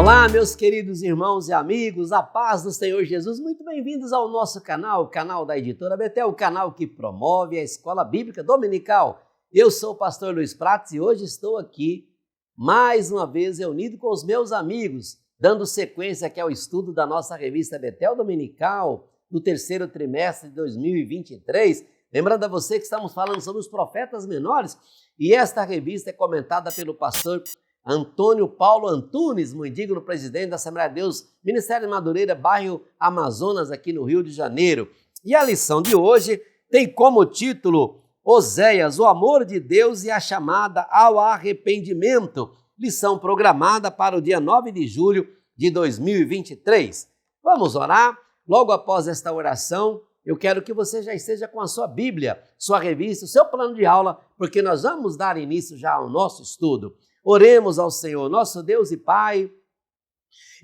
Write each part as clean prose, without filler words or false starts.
Olá, meus queridos irmãos e amigos, a paz do Senhor Jesus, muito bem-vindos ao nosso canal, o canal da Editora Betel, o canal que promove a Escola Bíblica Dominical. Eu sou o pastor Luiz Prates e hoje estou aqui, mais uma vez, reunido com os meus amigos, dando sequência aqui ao estudo da nossa revista Betel Dominical, do terceiro trimestre de 2023. Lembrando a você que estamos falando sobre os profetas menores e esta revista é comentada pelo pastor Antônio Paulo Antunes, muito digno presidente da Assembleia de Deus, Ministério de Madureira, bairro Amazonas, aqui no Rio de Janeiro. E a lição de hoje tem como título Oséias, o amor de Deus e a chamada ao arrependimento. Lição programada para o dia 9 de julho de 2023. Vamos orar? Logo após esta oração, eu quero que você já esteja com a sua Bíblia, sua revista, o seu plano de aula, porque nós vamos dar início já ao nosso estudo. Oremos ao Senhor, nosso Deus e Pai.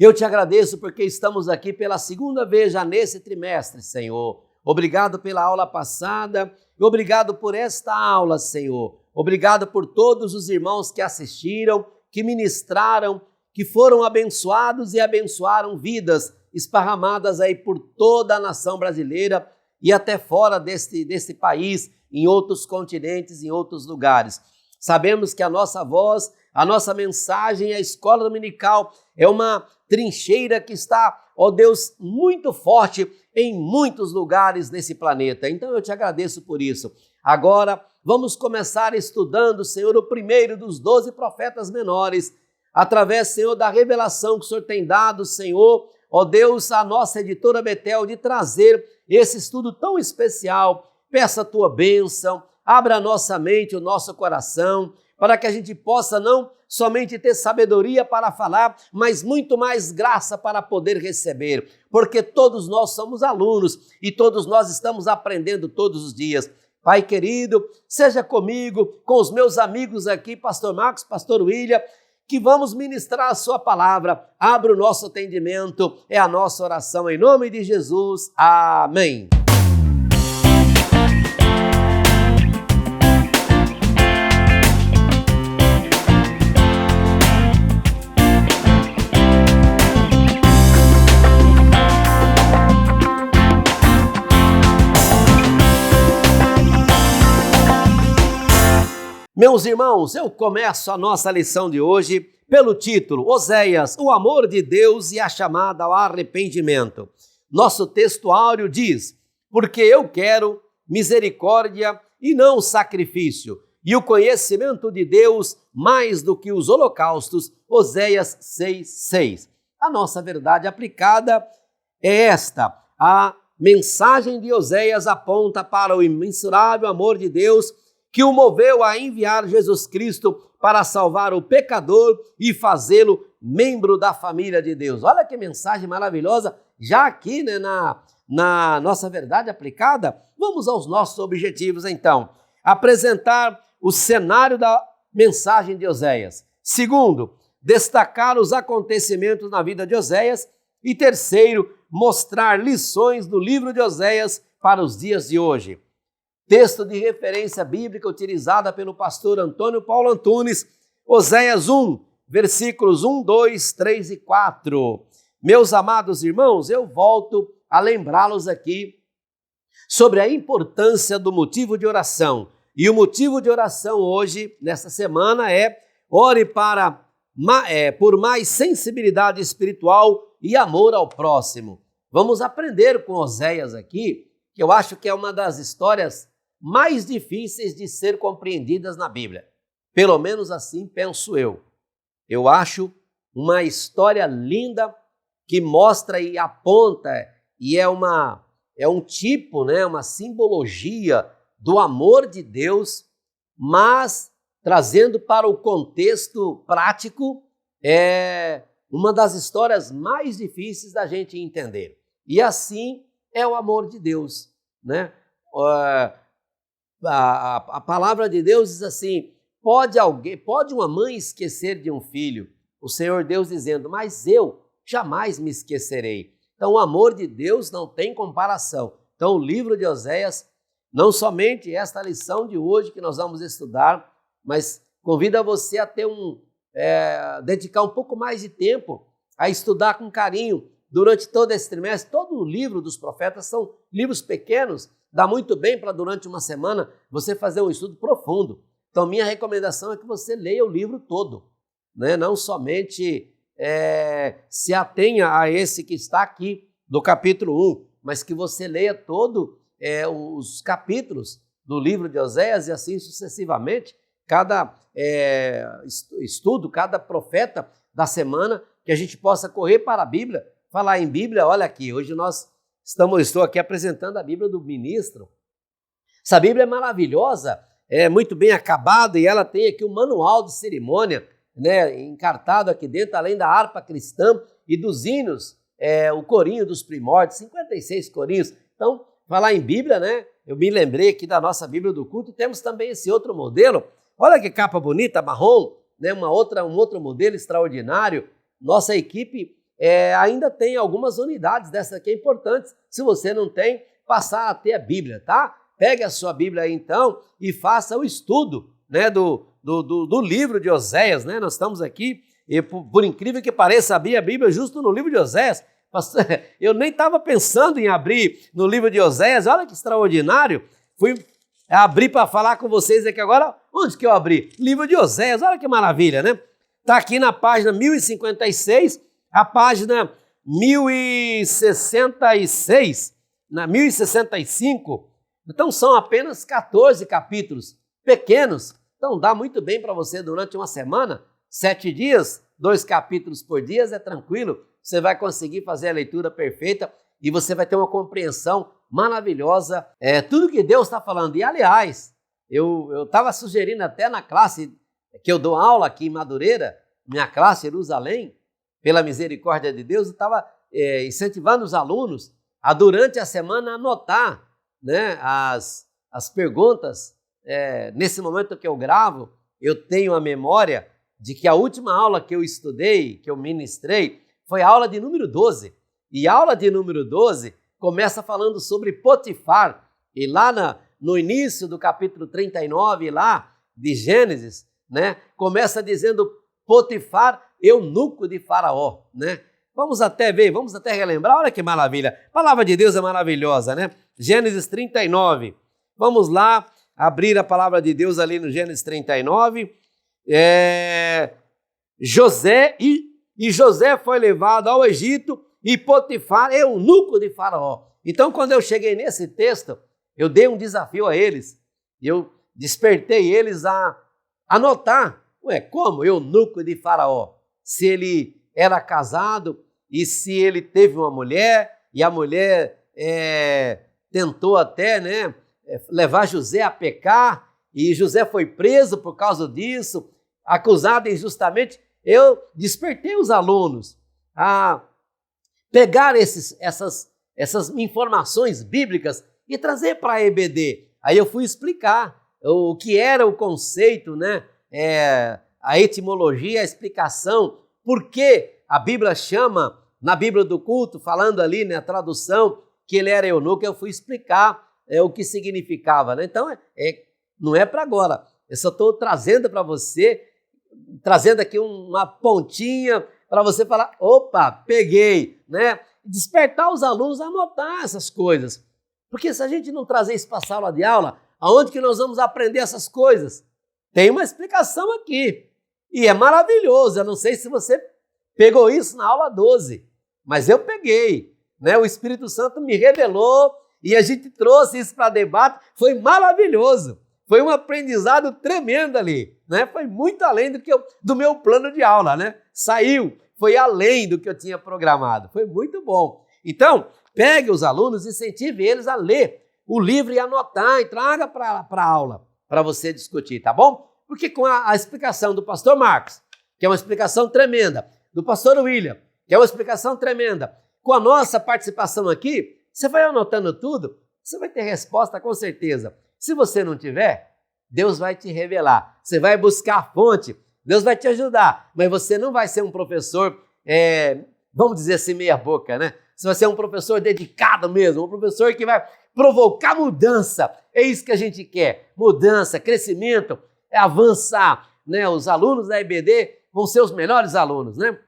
Eu te agradeço porque estamos aqui pela segunda vez já nesse trimestre, Senhor. Obrigado pela aula passada e obrigado por esta aula, Senhor. Obrigado por todos os irmãos que assistiram, que ministraram, que foram abençoados e abençoaram vidas esparramadas aí por toda a nação brasileira e até fora deste país, em outros continentes, em outros lugares. Sabemos que a nossa voz, a nossa mensagem, a escola dominical é uma trincheira que está, ó Deus, muito forte em muitos lugares desse planeta. Então eu te agradeço por isso. Agora vamos começar estudando, Senhor, o primeiro dos 12 profetas menores, através, Senhor, da revelação que o Senhor tem dado, Senhor, ó Deus, a nossa editora Betel, de trazer esse estudo tão especial. Peça a tua bênção. Abra a nossa mente, o nosso coração, para que a gente possa não somente ter sabedoria para falar, mas muito mais graça para poder receber, porque todos nós somos alunos e todos nós estamos aprendendo todos os dias. Pai querido, seja comigo, com os meus amigos aqui, pastor Marcos, pastor William, que vamos ministrar a sua palavra. Abra o nosso entendimento, é a nossa oração em nome de Jesus. Amém. Meus irmãos, eu começo a nossa lição de hoje pelo título Oséias, o amor de Deus e a chamada ao arrependimento. Nosso texto áureo diz, porque eu quero misericórdia e não sacrifício, e o conhecimento de Deus mais do que os holocaustos. Oséias 6:6. A nossa verdade aplicada é esta. A mensagem de Oséias aponta para o imensurável amor de Deus que o moveu a enviar Jesus Cristo para salvar o pecador e fazê-lo membro da família de Deus. Olha que mensagem maravilhosa, já aqui, né, na nossa verdade aplicada. Vamos aos nossos objetivos então. Apresentar o cenário da mensagem de Oséias. Segundo, destacar os acontecimentos na vida de Oséias. E terceiro, mostrar lições do livro de Oséias para os dias de hoje. Texto de referência bíblica utilizada pelo pastor Antônio Paulo Antunes, Oséias 1, versículos 1, 2, 3 e 4. Meus amados irmãos, eu volto a lembrá-los aqui sobre a importância do motivo de oração. E o motivo de oração hoje, nesta semana, é ore por mais sensibilidade espiritual e amor ao próximo. Vamos aprender com Oséias aqui, que eu acho que é uma das histórias mais difíceis de ser compreendidas na Bíblia. Pelo menos assim penso eu. Eu acho uma história linda que mostra e aponta e é um tipo, né, uma simbologia do amor de Deus, mas trazendo para o contexto prático, é uma das histórias mais difíceis da gente entender. E assim é o amor de Deus, né? A palavra de Deus diz assim, pode uma mãe esquecer de um filho? O Senhor Deus dizendo, mas eu jamais me esquecerei. Então o amor de Deus não tem comparação. Então o livro de Oséias, não somente esta lição de hoje que nós vamos estudar, mas convida você a ter dedicar um pouco mais de tempo a estudar com carinho durante todo esse trimestre. Todo o livro dos profetas são livros pequenos, dá muito bem para durante uma semana você fazer um estudo profundo. Então minha recomendação é que você leia o livro todo, né? Não somente se atenha a esse que está aqui do capítulo 1, mas que você leia todo os capítulos do livro de Oséias e assim sucessivamente, cada estudo, cada profeta da semana, que a gente possa correr para a Bíblia, falar em Bíblia. Olha aqui, hoje estou aqui apresentando a Bíblia do ministro. Essa Bíblia é maravilhosa, é muito bem acabada e ela tem aqui um manual de cerimônia, né, encartado aqui dentro, além da harpa cristã e dos hinos, o corinho dos primórdios, 56 corinhos. Então, falar em Bíblia, né? Eu me lembrei aqui da nossa Bíblia do culto, temos também esse outro modelo. Olha que capa bonita, marrom, né? Um outro modelo extraordinário. Nossa equipe ainda tem algumas unidades dessa aqui, é importante, se você não tem, passar a ter a Bíblia, tá? Pegue a sua Bíblia aí então e faça o estudo, né, do livro de Oséias, né? Nós estamos aqui, e por incrível que pareça, abri a Bíblia justo no livro de Oséias. Eu nem estava pensando em abrir no livro de Oséias, olha que extraordinário. Fui abrir para falar com vocês aqui agora. Onde que eu abri? Livro de Oséias, olha que maravilha, né? Está aqui na página 1056, a página 1066, na 1065. Então são apenas 14 capítulos pequenos. Então dá muito bem para você durante uma semana, 7 dias, 2 capítulos por dia, é tranquilo. Você vai conseguir fazer a leitura perfeita e você vai ter uma compreensão maravilhosa, tudo que Deus está falando. E, aliás, eu estava sugerindo até na classe que eu dou aula aqui em Madureira, minha classe Jerusalém, pela misericórdia de Deus, eu estava incentivando os alunos a, durante a semana, anotar, né, as perguntas. Nesse momento que eu gravo, eu tenho a memória de que a última aula que eu estudei, que eu ministrei, foi a aula de número 12. E a aula de número 12 começa falando sobre Potifar. E lá no início do capítulo 39, lá de Gênesis, né, começa dizendo Potifar, eunuco de Faraó, né? Vamos até relembrar, olha que maravilha. A palavra de Deus é maravilhosa, né? Gênesis 39. Vamos lá abrir a palavra de Deus ali no Gênesis 39. José foi levado ao Egito e Potifar, eunuco de Faraó. Então, quando eu cheguei nesse texto, eu dei um desafio a eles. Eu despertei eles a anotar. Como eunuco de Faraó? Se ele era casado e se ele teve uma mulher e a mulher tentou até, né, levar José a pecar e José foi preso por causa disso, acusado injustamente. Eu despertei os alunos a pegar essas informações bíblicas e trazer para a EBD. Aí eu fui explicar o que era o conceito, né? A etimologia, a explicação, por que a Bíblia chama, na Bíblia do culto, falando ali na tradução, que ele era eunuco. Eu fui explicar o que significava, né? Então, não é para agora. Eu só estou trazendo para você, trazendo aqui uma pontinha para você falar, opa, peguei, né? Despertar os alunos a anotar essas coisas. Porque se a gente não trazer isso para a sala de aula, aonde que nós vamos aprender essas coisas? Tem uma explicação aqui. E é maravilhoso. Eu não sei se você pegou isso na aula 12, mas eu peguei, né? O Espírito Santo me revelou e a gente trouxe isso para debate. Foi maravilhoso. Foi um aprendizado tremendo ali, né? Foi muito além do meu plano de aula, né? Foi além do que eu tinha programado. Foi muito bom. Então, pegue os alunos, incentive eles a ler o livro e anotar e traga para a aula para você discutir, tá bom? Porque com a explicação do pastor Marcos, que é uma explicação tremenda, do pastor William, que é uma explicação tremenda, com a nossa participação aqui, você vai anotando tudo, você vai ter resposta com certeza. Se você não tiver, Deus vai te revelar. Você vai buscar a fonte, Deus vai te ajudar, mas você não vai ser um professor, vamos dizer assim, meia boca, né? Você vai ser um professor dedicado mesmo, um professor que vai provocar mudança. É isso que a gente quer, mudança, crescimento, avançar, né? Os alunos da EBD vão ser os melhores alunos, né?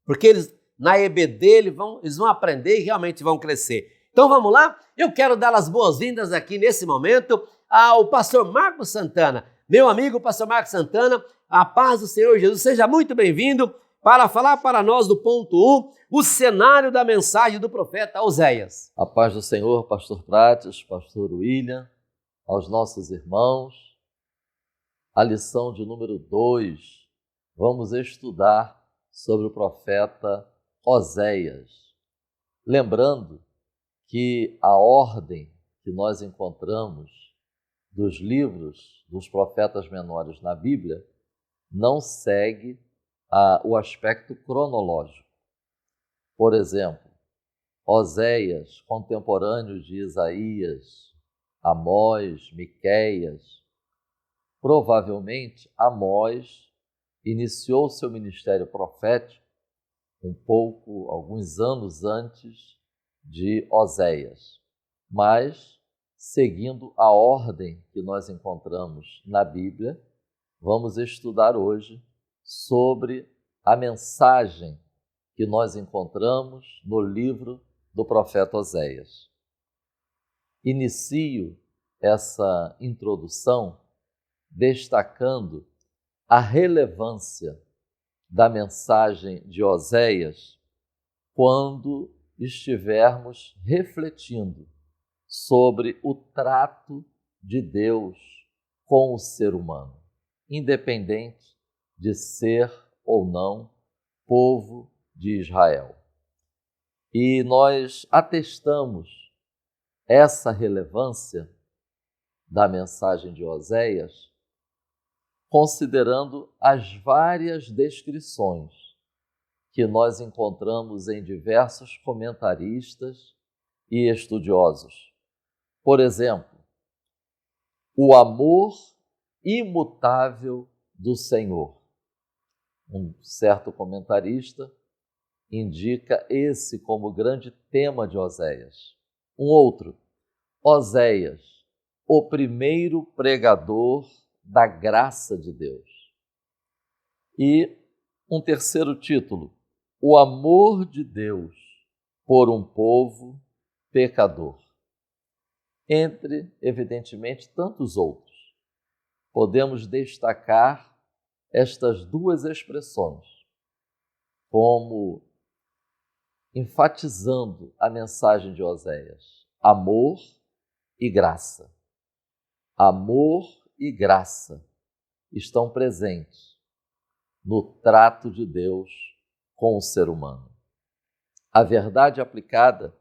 Porque eles na EBD, eles vão aprender e realmente vão crescer. Então vamos lá? Eu quero dar as boas-vindas aqui nesse momento ao pastor Marcos Santana. Meu amigo pastor Marcos Santana, a paz do Senhor Jesus, seja muito bem-vindo para falar para nós do ponto 1, o cenário da mensagem do profeta Oséias. A paz do Senhor, pastor Prates, pastor William, aos nossos irmãos. A lição de número 2, vamos estudar sobre o profeta Oséias. Lembrando que a ordem que nós encontramos dos livros dos profetas menores na Bíblia não segue o aspecto cronológico. Por exemplo, Oséias, contemporâneo de Isaías, Amós, Miqueias. Provavelmente, Amós iniciou seu ministério profético alguns anos antes de Oséias, mas, seguindo a ordem que nós encontramos na Bíblia, vamos estudar hoje sobre a mensagem que nós encontramos no livro do profeta Oséias. Inicio essa introdução destacando a relevância da mensagem de Oséias quando estivermos refletindo sobre o trato de Deus com o ser humano, independente de ser ou não povo de Israel. E nós atestamos essa relevância da mensagem de Oséias considerando as várias descrições que nós encontramos em diversos comentaristas e estudiosos. Por exemplo, o amor imutável do Senhor. Um certo comentarista indica esse como grande tema de Oséias. Um outro, Oséias, o primeiro pregador da graça de Deus. E um terceiro título, o amor de Deus por um povo pecador. Entre, evidentemente, tantos outros, podemos destacar estas duas expressões como enfatizando a mensagem de Oséias: amor e graça. Amor e graça estão presentes no trato de Deus com o ser humano. A verdade aplicada,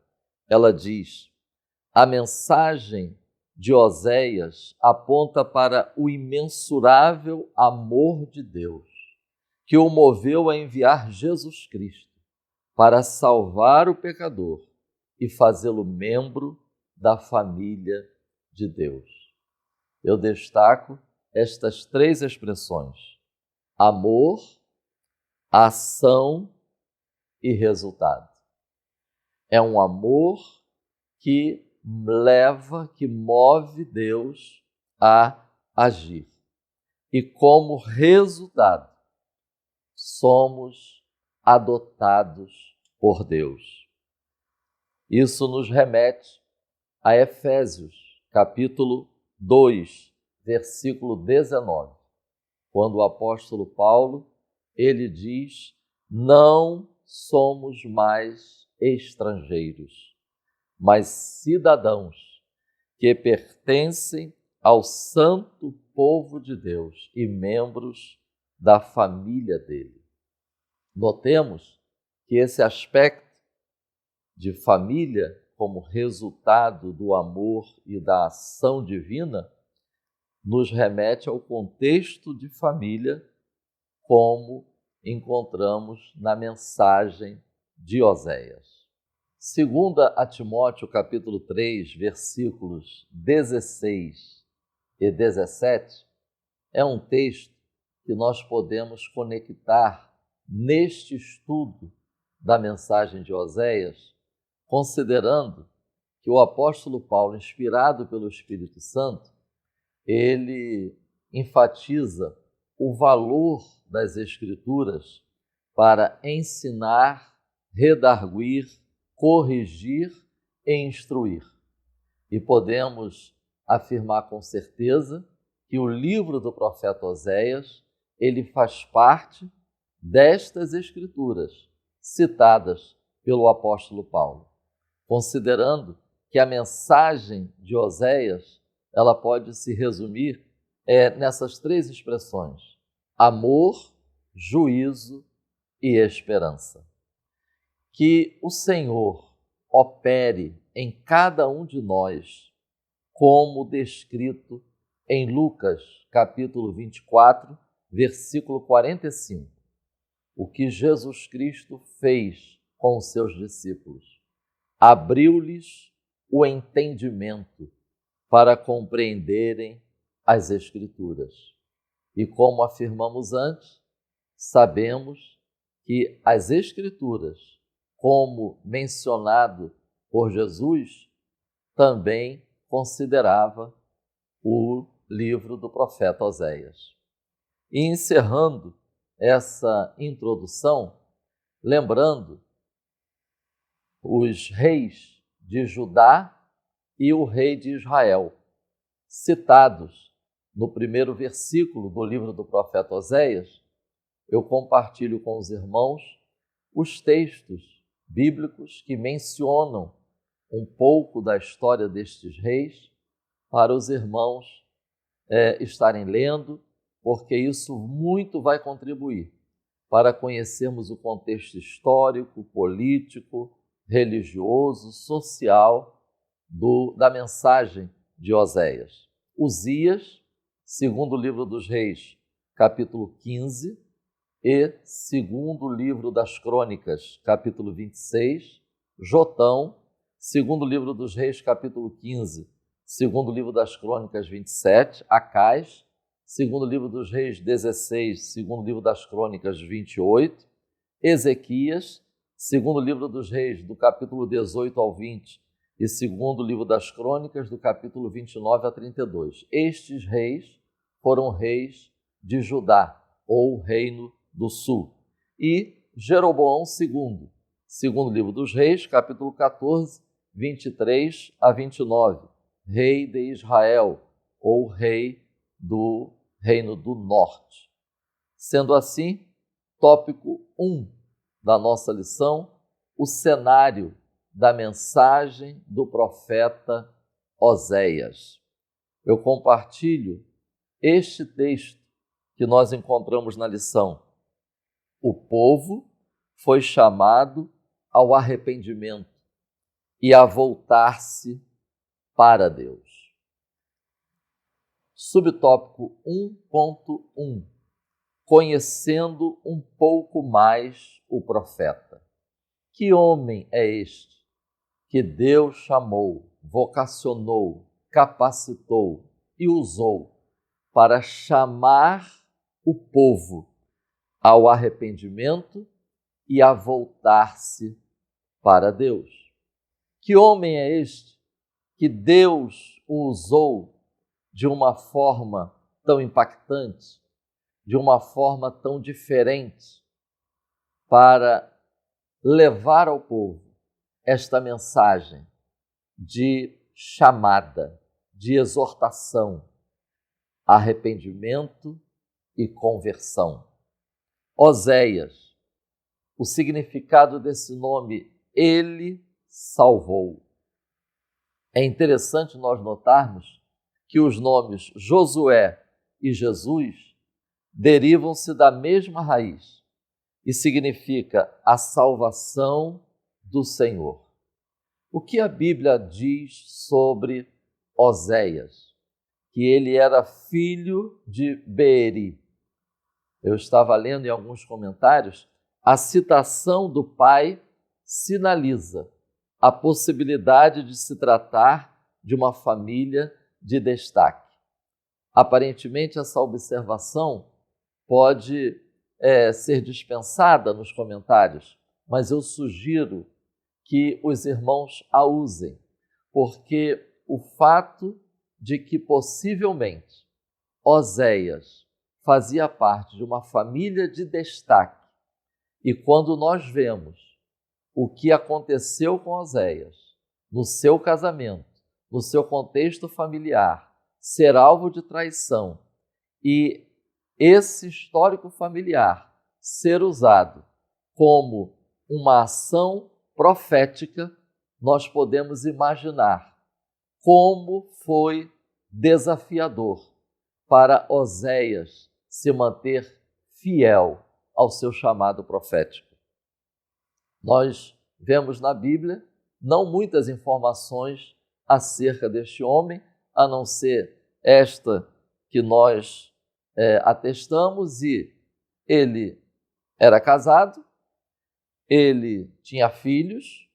ela diz, a mensagem de Oséias aponta para o imensurável amor de Deus, que o moveu a enviar Jesus Cristo para salvar o pecador e fazê-lo membro da família de Deus. Eu destaco estas três expressões: amor, ação e resultado. É um amor que que move Deus a agir. E como resultado, somos adotados por Deus. Isso nos remete a Efésios, capítulo 2, versículo 19, quando o apóstolo Paulo, ele diz: não somos mais estrangeiros, mas cidadãos que pertencem ao santo povo de Deus e membros da família dele. Notemos que esse aspecto de família, como resultado do amor e da ação divina, nos remete ao contexto de família, como encontramos na mensagem de Oséias. Segunda a Timóteo, capítulo 3, versículos 16 e 17, é um texto que nós podemos conectar neste estudo da mensagem de Oséias, considerando que o apóstolo Paulo, inspirado pelo Espírito Santo, ele enfatiza o valor das Escrituras para ensinar redarguir, corrigir e instruir. E podemos afirmar com certeza que o livro do profeta Oséias, ele faz parte destas escrituras citadas pelo apóstolo Paulo, considerando que a mensagem de Oséias, ela pode se resumir nessas três expressões: amor, juízo e esperança. Que o Senhor opere em cada um de nós, como descrito em Lucas, capítulo 24, versículo 45. O que Jesus Cristo fez com os seus discípulos. Abriu-lhes o entendimento para compreenderem as Escrituras. E como afirmamos antes, sabemos que as Escrituras, como mencionado por Jesus, também considerava o livro do profeta Oséias. E encerrando essa introdução, lembrando os reis de Judá e o rei de Israel, citados no primeiro versículo do livro do profeta Oséias, eu compartilho com os irmãos os textos bíblicos que mencionam um pouco da história destes reis, para os irmãos estarem lendo, porque isso muito vai contribuir para conhecermos o contexto histórico, político, religioso, social da mensagem de Oséias. Uzias, segundo livro dos Reis, capítulo 15, e segundo livro das Crônicas, capítulo 26, Jotão, segundo livro dos Reis, capítulo 15, segundo livro das Crônicas, 27, Acais, segundo livro dos Reis, 16, segundo livro das Crônicas, 28, Ezequias, segundo livro dos Reis, do capítulo 18 ao 20, e segundo livro das Crônicas, do capítulo 29 a 32. Estes reis foram reis de Judá, ou Reino do Sul. E Jeroboão II, segundo livro dos Reis, capítulo 14, 23 a 29, rei de Israel, ou rei do Reino do Norte. Sendo assim, tópico 1 da nossa lição, o cenário da mensagem do profeta Oséias. Eu compartilho este texto que nós encontramos na lição. O povo foi chamado ao arrependimento e a voltar-se para Deus. Subtópico 1.1. Conhecendo um pouco mais o profeta. Que homem é este que Deus chamou, vocacionou, capacitou e usou para chamar o povo ao arrependimento e a voltar-se para Deus? Que homem é este que Deus o usou de uma forma tão impactante, de uma forma tão diferente, para levar ao povo esta mensagem de chamada, de exortação, arrependimento e conversão? Oséias, o significado desse nome, ele salvou. É interessante nós notarmos que os nomes Josué e Jesus derivam-se da mesma raiz e significa a salvação do Senhor. O que a Bíblia diz sobre Oséias? Que ele era filho de Beeri. Eu estava lendo em alguns comentários, a citação do pai sinaliza a possibilidade de se tratar de uma família de destaque. Aparentemente, essa observação pode ser dispensada nos comentários, mas eu sugiro que os irmãos a usem, porque o fato de que possivelmente Oséias fazia parte de uma família de destaque, e quando nós vemos o que aconteceu com Oséias no seu casamento, no seu contexto familiar, ser alvo de traição e esse histórico familiar ser usado como uma ação profética, nós podemos imaginar como foi desafiador para Oséias se manter fiel ao seu chamado profético. Nós vemos na Bíblia não muitas informações acerca deste homem, a não ser esta que nós atestamos, e ele era casado, ele tinha filhos,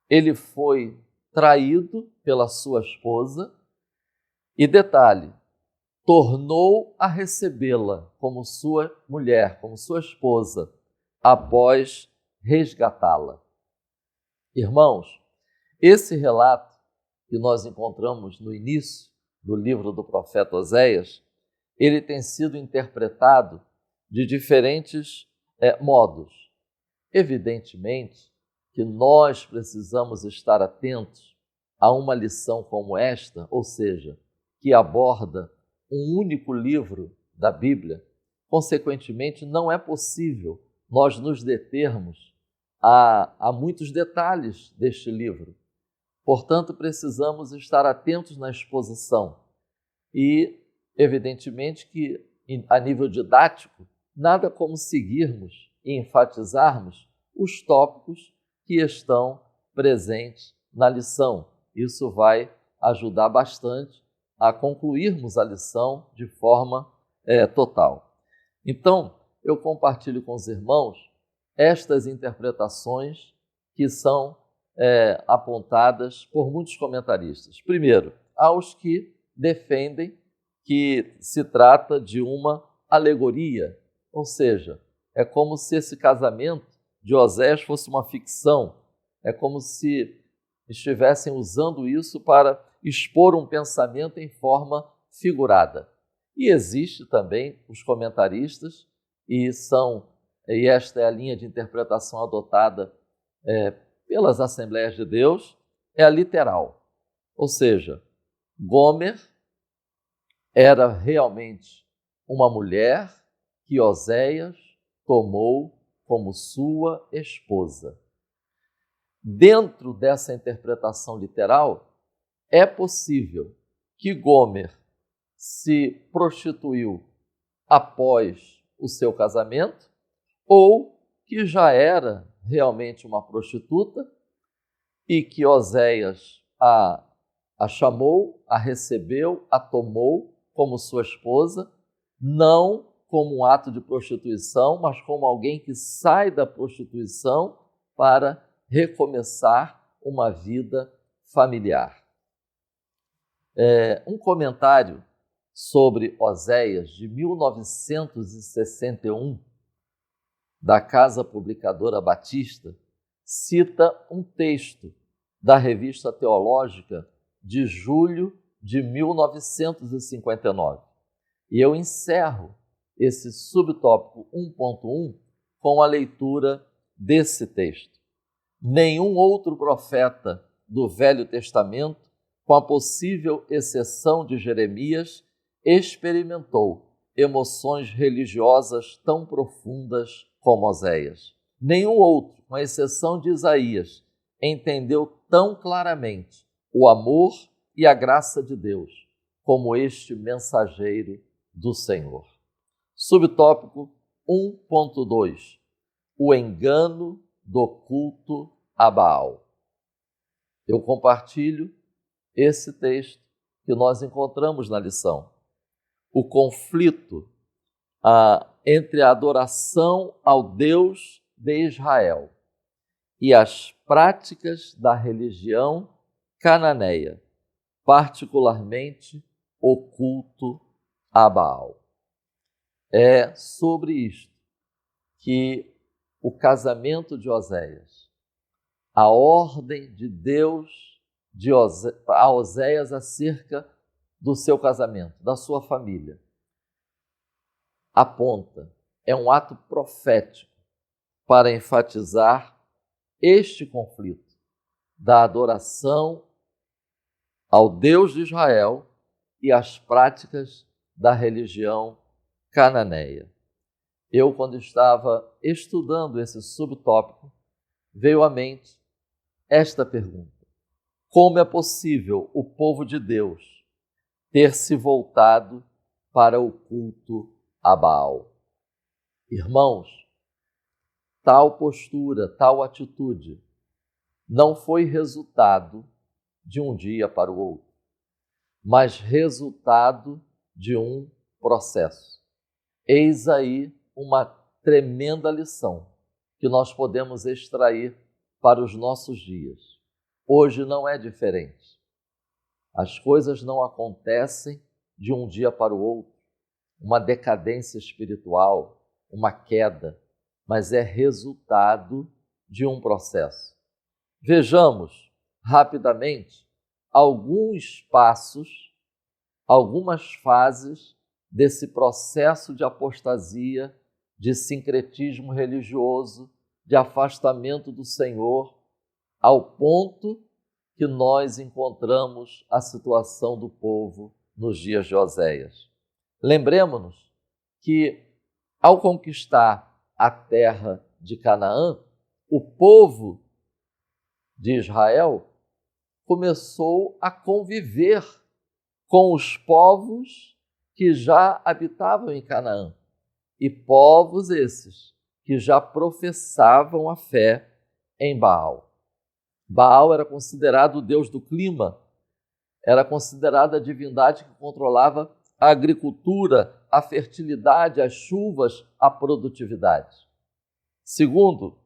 ele foi traído pela sua esposa e, detalhe, tornou a recebê-la como sua mulher, como sua esposa, após resgatá-la. Irmãos, esse relato que nós encontramos no início do livro do profeta Oséias, ele tem sido interpretado de diferentes modos. Evidentemente que nós precisamos estar atentos a uma lição como esta, ou seja, que aborda um único livro da Bíblia. Consequentemente, não é possível nós nos determos a muitos detalhes deste livro. Portanto, precisamos estar atentos na exposição e, evidentemente, que a nível didático, nada como seguirmos e enfatizarmos os tópicos que estão presentes na lição. Isso vai ajudar bastante a concluirmos a lição de forma total. Então, eu compartilho com os irmãos estas interpretações que são apontadas por muitos comentaristas. Primeiro, aos que defendem que se trata de uma alegoria, ou seja, é como se esse casamento de Oséias fosse uma ficção, é como se estivessem usando isso para expor um pensamento em forma figurada. E existe também os comentaristas, e esta é a linha de interpretação adotada pelas Assembleias de Deus, é a literal. Ou seja, Gomer era realmente uma mulher que Oséias tomou como sua esposa. Dentro dessa interpretação literal, é possível que Gomer se prostituiu após o seu casamento ou que já era realmente uma prostituta e que Oséias a chamou, a recebeu, a tomou como sua esposa, não como um ato de prostituição, mas como alguém que sai da prostituição para recomeçar uma vida familiar. Um comentário sobre Oséias de 1961, da Casa Publicadora Batista, cita um texto da Revista Teológica de julho de 1959. E eu encerro esse subtópico 1.1 com a leitura desse texto. Nenhum outro profeta do Velho Testamento, com a possível exceção de Jeremias, experimentou emoções religiosas tão profundas como Oséias. Nenhum outro, com exceção de Isaías, entendeu tão claramente o amor e a graça de Deus como este mensageiro do Senhor. Subtópico 1.2: o engano do culto a Baal. Eu compartilho esse texto que nós encontramos na lição. O conflito entre a adoração ao Deus de Israel e as práticas da religião cananeia, particularmente o culto a Baal. É sobre isto que o casamento de Oséias, a ordem de Deus a Oséias acerca do seu casamento, da sua família, aponta, é um ato profético para enfatizar este conflito da adoração ao Deus de Israel e às práticas da religião cananeia. Eu, quando estava estudando esse subtópico, veio à mente esta pergunta: como é possível o povo de Deus ter se voltado para o culto a Baal? Irmãos, tal postura, tal atitude não foi resultado de um dia para o outro, mas resultado de um processo. Eis aí uma tremenda lição que nós podemos extrair para os nossos dias. Hoje não é diferente. As coisas não acontecem de um dia para o outro, uma decadência espiritual, uma queda, mas é resultado de um processo. Vejamos rapidamente alguns passos, algumas fases desse processo de apostasia, de sincretismo religioso, de afastamento do Senhor, ao ponto que nós encontramos a situação do povo nos dias de Oséias. Lembremos-nos que, ao conquistar a terra de Canaã, o povo de Israel começou a conviver com os povos que já habitavam em Canaã, e povos esses que já professavam a fé em Baal. Baal era considerado o deus do clima, era considerada a divindade que controlava a agricultura, a fertilidade, as chuvas, a produtividade. Segundo,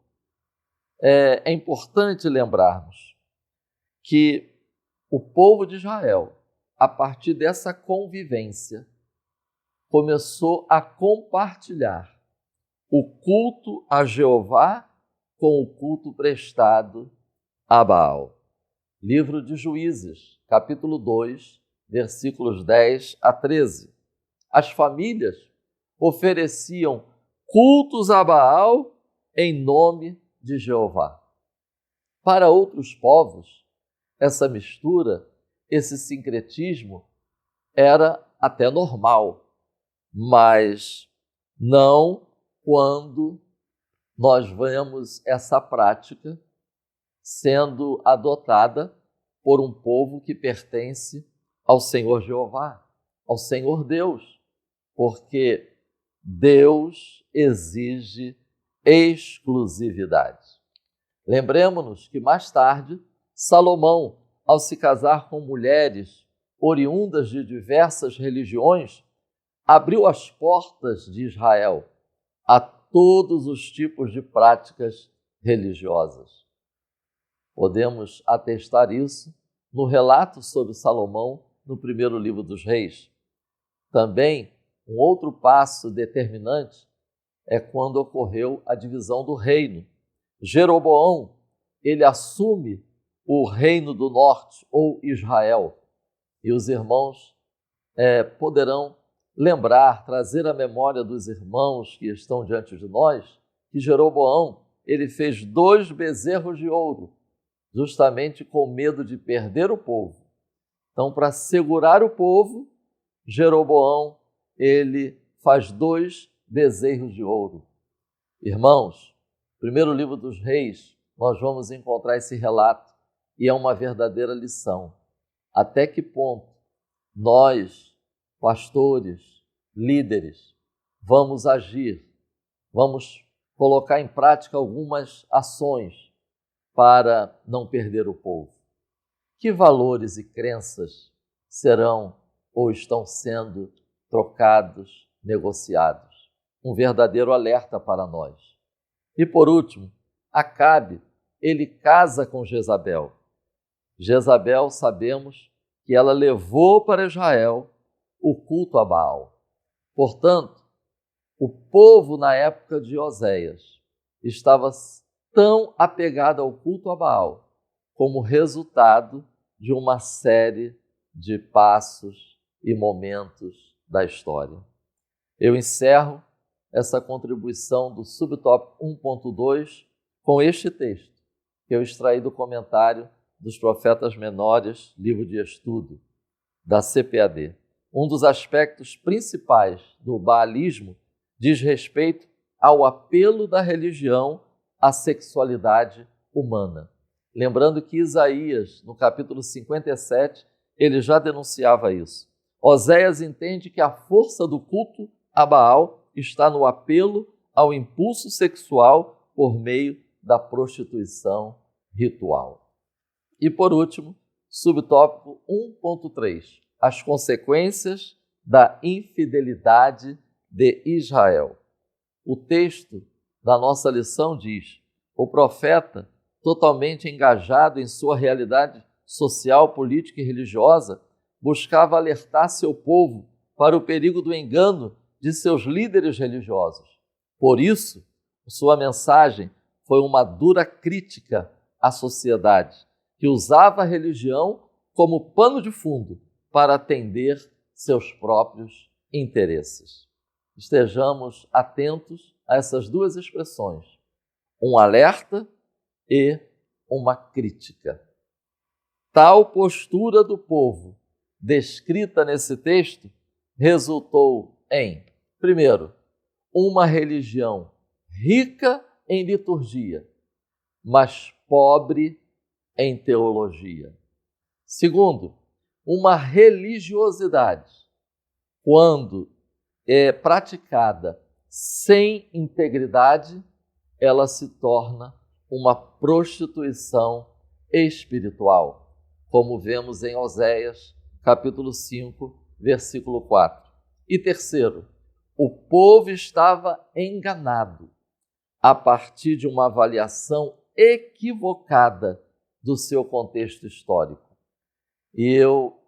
é importante lembrarmos que o povo de Israel, a partir dessa convivência, começou a compartilhar o culto a Jeová com o culto prestado a Baal. Livro de Juízes, capítulo 2, versículos 10 a 13. As famílias ofereciam cultos a Baal em nome de Jeová. Para outros povos, essa mistura, esse sincretismo era até normal, mas não quando nós vemos essa prática sendo adotada por um povo que pertence ao Senhor Jeová, ao Senhor Deus, porque Deus exige exclusividade. Lembremos-nos que mais tarde, Salomão, ao se casar com mulheres oriundas de diversas religiões, abriu as portas de Israel a todos os tipos de práticas religiosas. Podemos atestar isso no relato sobre Salomão no primeiro livro dos Reis. Também, um outro passo determinante é quando ocorreu a divisão do reino. Jeroboão, ele assume o reino do norte, ou Israel, e os irmãos poderão lembrar, trazer à memória dos irmãos que estão diante de nós, que Jeroboão, ele fez 2 bezerros de ouro, justamente com medo de perder o povo. Então, para segurar o povo, Jeroboão, ele faz 2 bezerros de ouro. Irmãos, primeiro livro dos Reis, nós vamos encontrar esse relato, e é uma verdadeira lição. Até que ponto nós, pastores, líderes, vamos agir, vamos colocar em prática algumas ações para não perder o povo? Que valores e crenças serão ou estão sendo trocados, negociados? Um verdadeiro alerta para nós. E por último, Acabe, ele casa com Jezabel. Jezabel, sabemos que ela levou para Israel o culto a Baal. Portanto, o povo na época de Oséias estava tão apegado ao culto a Baal como resultado de uma série de passos e momentos da história. Eu encerro essa contribuição do subtópico 1.2 com este texto, que eu extraí do comentário dos Profetas Menores, livro de estudo da CPAD. Um dos aspectos principais do baalismo diz respeito ao apelo da religião à sexualidade humana. Lembrando que Isaías, no capítulo 57, ele já denunciava isso. Oséias entende que a força do culto a Baal está no apelo ao impulso sexual por meio da prostituição ritual. E por último, subtópico 1.3, as consequências da infidelidade de Israel. O texto da nossa lição diz: o profeta, totalmente engajado em sua realidade social, política e religiosa, buscava alertar seu povo para o perigo do engano de seus líderes religiosos. Por isso, sua mensagem foi uma dura crítica à sociedade, que usava a religião como pano de fundo para atender seus próprios interesses. Estejamos atentos a essas duas expressões, um alerta e uma crítica. Tal postura do povo, descrita nesse texto, resultou em, primeiro, uma religião rica em liturgia, mas pobre em teologia. Segundo, uma religiosidade, quando é praticada sem integridade, ela se torna uma prostituição espiritual, como vemos em Oséias, capítulo 5, versículo 4. E terceiro, o povo estava enganado a partir de uma avaliação equivocada do seu contexto histórico. E eu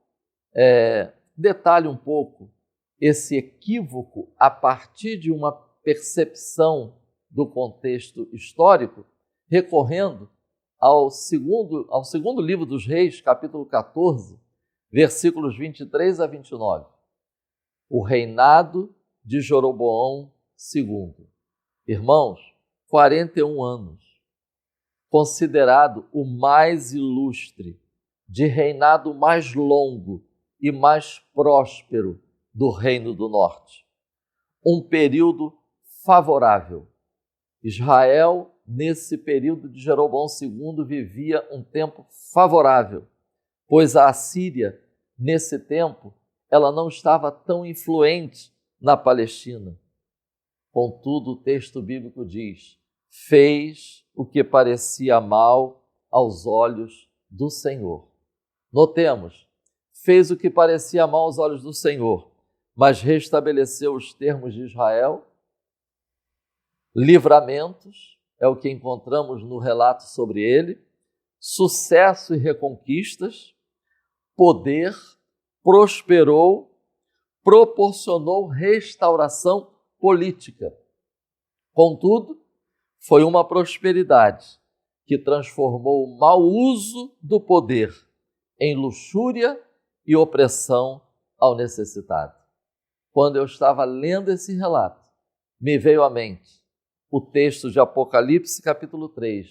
detalho um pouco esse equívoco a partir de uma percepção do contexto histórico, recorrendo ao segundo livro dos Reis, capítulo 14, versículos 23 a 29. O reinado de Jeroboão II. Irmãos, 41 anos, considerado o mais ilustre, de reinado mais longo e mais próspero do Reino do Norte. Um período favorável. Israel, nesse período de Jeroboão II, vivia um tempo favorável, pois a Assíria, nesse tempo, ela não estava tão influente na Palestina. Contudo, o texto bíblico diz: fez o que parecia mal aos olhos do Senhor. Notemos, fez o que parecia mal aos olhos do Senhor, mas restabeleceu os termos de Israel. Livramentos é o que encontramos no relato sobre ele, sucesso e reconquistas, poder, prosperou, proporcionou restauração política. Contudo, foi uma prosperidade que transformou o mau uso do poder em luxúria e opressão ao necessitado. Quando eu estava lendo esse relato, me veio à mente o texto de Apocalipse, capítulo 3,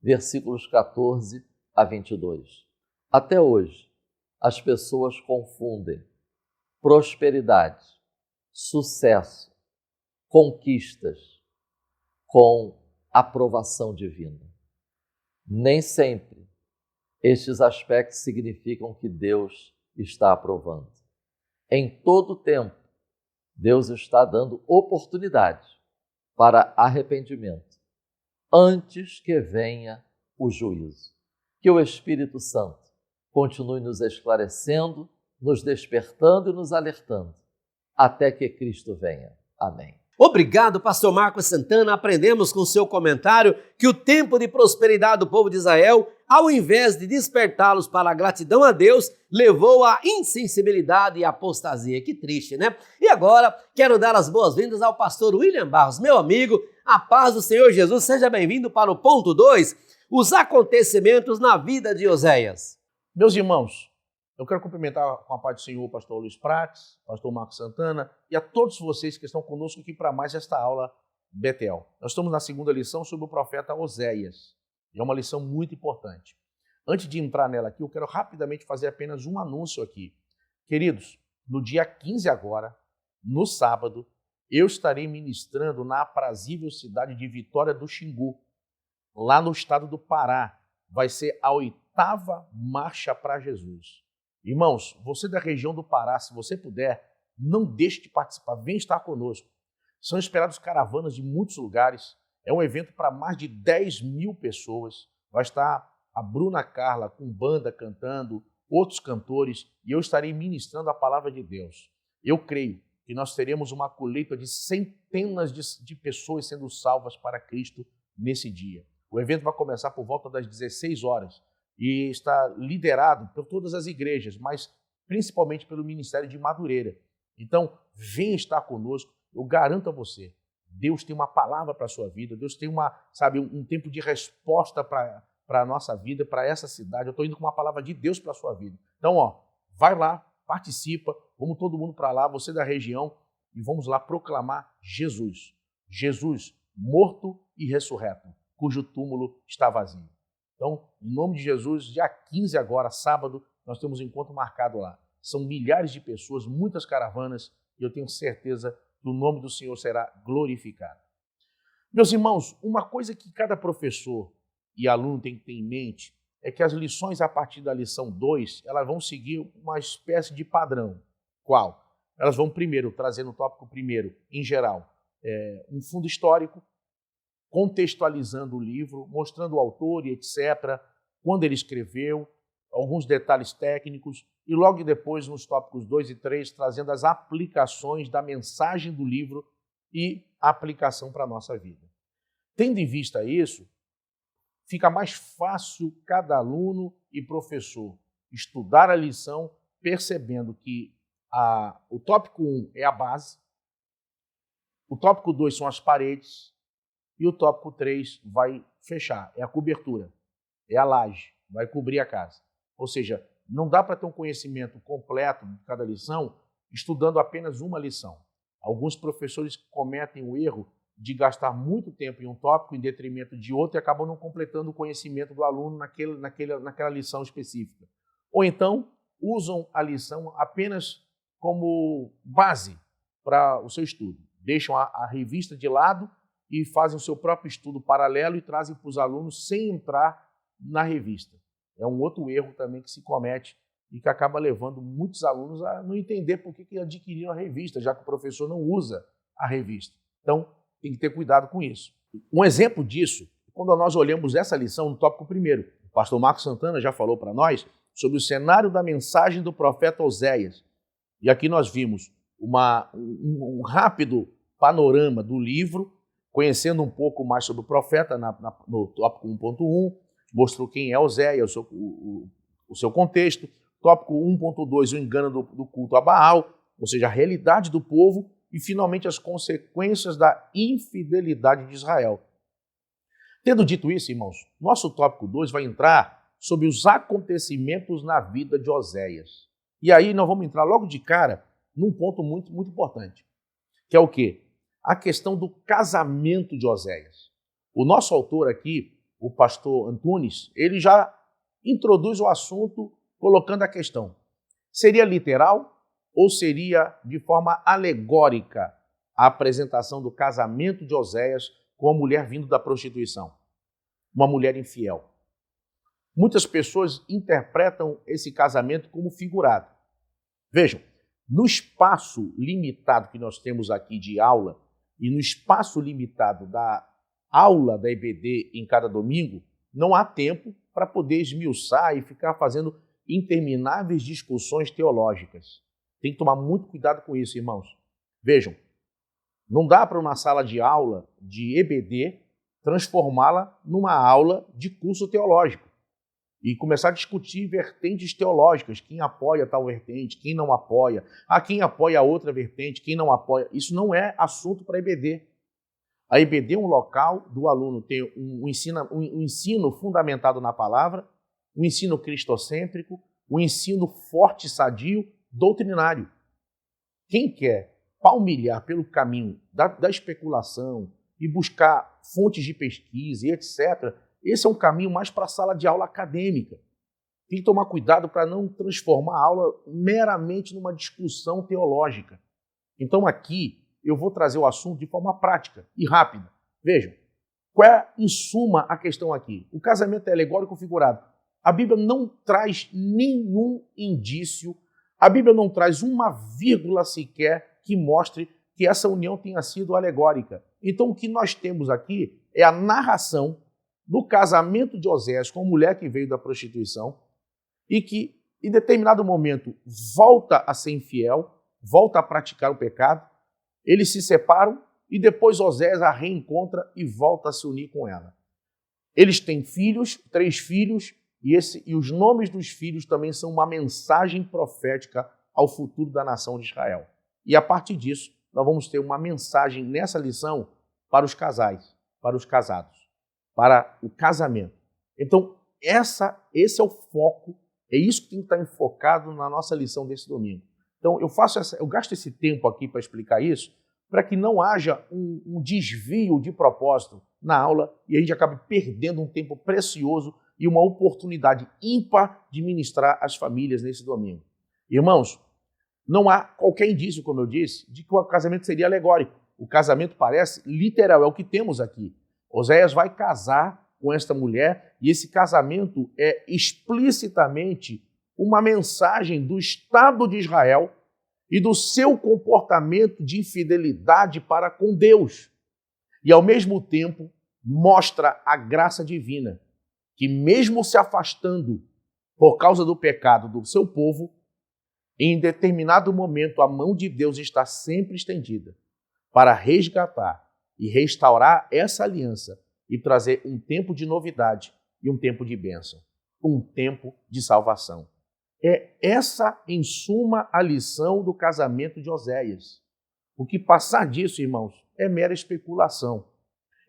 versículos 14 a 22. Até hoje, as pessoas confundem prosperidade, sucesso, conquistas com aprovação divina. Nem sempre estes aspectos significam que Deus está aprovando. Em todo tempo, Deus está dando oportunidade para arrependimento, antes que venha o juízo. Que o Espírito Santo continue nos esclarecendo, nos despertando e nos alertando, até que Cristo venha. Amém. Obrigado, pastor Marcos Santana. Aprendemos com o seu comentário que o tempo de prosperidade do povo de Israel, ao invés de despertá-los para a gratidão a Deus, levou à insensibilidade e apostasia. Que triste, né? E agora, quero dar as boas-vindas ao pastor William Barros, meu amigo. A paz do Senhor Jesus, seja bem-vindo para o ponto 2, os acontecimentos na vida de Oséias. Meus irmãos, eu quero cumprimentar com a paz do Senhor o pastor Luiz Prates, pastor Marcos Santana e a todos vocês que estão conosco aqui para mais esta aula Betel. Nós estamos na segunda lição sobre o profeta Oséias. E é uma lição muito importante. Antes de entrar nela aqui, eu quero rapidamente fazer apenas um anúncio aqui. Queridos, no dia 15 agora, no sábado, eu estarei ministrando na aprazível cidade de Vitória do Xingu, lá no estado do Pará. Vai ser a 8ª Marcha para Jesus. Irmãos, você da região do Pará, se você puder, não deixe de participar, vem estar conosco. São esperados caravanas de muitos lugares. É um evento para mais de 10.000 pessoas. Vai estar a Bruna Carla com banda cantando, outros cantores, e eu estarei ministrando a palavra de Deus. Eu creio que nós teremos uma colheita de centenas de pessoas sendo salvas para Cristo nesse dia. O evento vai começar por volta das 16 horas e está liderado por todas as igrejas, mas principalmente pelo Ministério de Madureira. Então, venha estar conosco, eu garanto a você, Deus tem uma palavra para a sua vida, Deus tem um tempo de resposta para a nossa vida, para essa cidade. Eu estou indo com uma palavra de Deus para a sua vida. Então, vai lá, participa, vamos todo mundo para lá, você da região, e vamos lá proclamar Jesus. Jesus, morto e ressurreto, cujo túmulo está vazio. Então, em nome de Jesus, dia 15 agora, sábado, nós temos um encontro marcado lá. São milhares de pessoas, muitas caravanas, e eu tenho certeza que o nome do Senhor será glorificado. Meus irmãos, uma coisa que cada professor e aluno tem que ter em mente é que as lições a partir da lição 2, elas vão seguir uma espécie de padrão. Qual? Elas vão primeiro trazer no tópico primeiro, em geral, um fundo histórico, contextualizando o livro, mostrando o autor e etc., quando ele escreveu, alguns detalhes técnicos, e logo depois, nos tópicos 2 e 3, trazendo as aplicações da mensagem do livro e a aplicação para a nossa vida. Tendo em vista isso, fica mais fácil cada aluno e professor estudar a lição, percebendo que o tópico 1 é a base, o tópico 2 são as paredes, e o tópico 3 vai fechar, é a cobertura, é a laje, vai cobrir a casa. Ou seja, não dá para ter um conhecimento completo de cada lição estudando apenas uma lição. Alguns professores cometem o erro de gastar muito tempo em um tópico em detrimento de outro e acabam não completando o conhecimento do aluno naquela lição específica. Ou então, usam a lição apenas como base para o seu estudo. Deixam a revista de lado e fazem o seu próprio estudo paralelo e trazem para os alunos sem entrar na revista. É um outro erro também que se comete e que acaba levando muitos alunos a não entender por que adquiriram a revista, já que o professor não usa a revista. Então, tem que ter cuidado com isso. Um exemplo disso, quando nós olhamos essa lição no tópico primeiro, o pastor Marcos Santana já falou para nós sobre o cenário da mensagem do profeta Oséias. E aqui nós vimos um rápido panorama do livro, conhecendo um pouco mais sobre o profeta no tópico 1.1, mostrou quem é Oséias, o seu contexto. Tópico 1.2, o engano do culto a Baal, ou seja, a realidade do povo, e finalmente as consequências da infidelidade de Israel. Tendo dito isso, irmãos, nosso tópico 2 vai entrar sobre os acontecimentos na vida de Oséias. E aí nós vamos entrar logo de cara num ponto muito, muito importante, que é o quê? A questão do casamento de Oséias. O nosso autor aqui, o pastor Antunes, ele já introduz o assunto colocando a questão: seria literal ou seria de forma alegórica a apresentação do casamento de Oséias com a mulher vindo da prostituição? Uma mulher infiel. Muitas pessoas interpretam esse casamento como figurado. Vejam, no espaço limitado que nós temos aqui de aula e no espaço limitado da aula da EBD em cada domingo, não há tempo para poder esmiuçar e ficar fazendo intermináveis discussões teológicas. Tem que tomar muito cuidado com isso, irmãos. Vejam, não dá para uma sala de aula de EBD transformá-la numa aula de curso teológico e começar a discutir vertentes teológicas, quem apoia tal vertente, quem não apoia, quem apoia outra vertente, quem não apoia. Isso não é assunto para EBD. A EBD é um local do aluno ter um ensino fundamentado na palavra, um ensino cristocêntrico, um ensino forte, sadio, doutrinário. Quem quer palmilhar pelo caminho da especulação e buscar fontes de pesquisa e etc., esse é um caminho mais para a sala de aula acadêmica. Tem que tomar cuidado para não transformar a aula meramente numa discussão teológica. Então aqui eu vou trazer o assunto de forma prática e rápida. Vejam, qual é, em suma, a questão aqui? O casamento é alegórico ou figurado? A Bíblia não traz nenhum indício, a Bíblia não traz uma vírgula sequer que mostre que essa união tenha sido alegórica. Então o que nós temos aqui é a narração do casamento de Oséias com a mulher que veio da prostituição e que, em determinado momento, volta a ser infiel, volta a praticar o pecado, eles se separam e depois Oséias a reencontra e volta a se unir com ela. Eles têm filhos, 3 filhos, e os nomes dos filhos também são uma mensagem profética ao futuro da nação de Israel. E a partir disso, nós vamos ter uma mensagem nessa lição para os casais, para os casados, para o casamento. Então, esse é o foco, é isso que tem que estar enfocado na nossa lição desse domingo. Então, eu gasto esse tempo aqui para explicar isso, para que não haja um desvio de propósito na aula e a gente acabe perdendo um tempo precioso e uma oportunidade ímpar de ministrar às famílias nesse domingo. Irmãos, não há qualquer indício, como eu disse, de que o casamento seria alegórico. O casamento parece literal, é o que temos aqui. Oséias vai casar com esta mulher e esse casamento é explicitamente uma mensagem do Estado de Israel e do seu comportamento de infidelidade para com Deus. E, ao mesmo tempo, mostra a graça divina, que mesmo se afastando por causa do pecado do seu povo, em determinado momento a mão de Deus está sempre estendida para resgatar e restaurar essa aliança e trazer um tempo de novidade e um tempo de bênção, um tempo de salvação. É essa, em suma, a lição do casamento de Oséias. O que passar disso, irmãos, é mera especulação.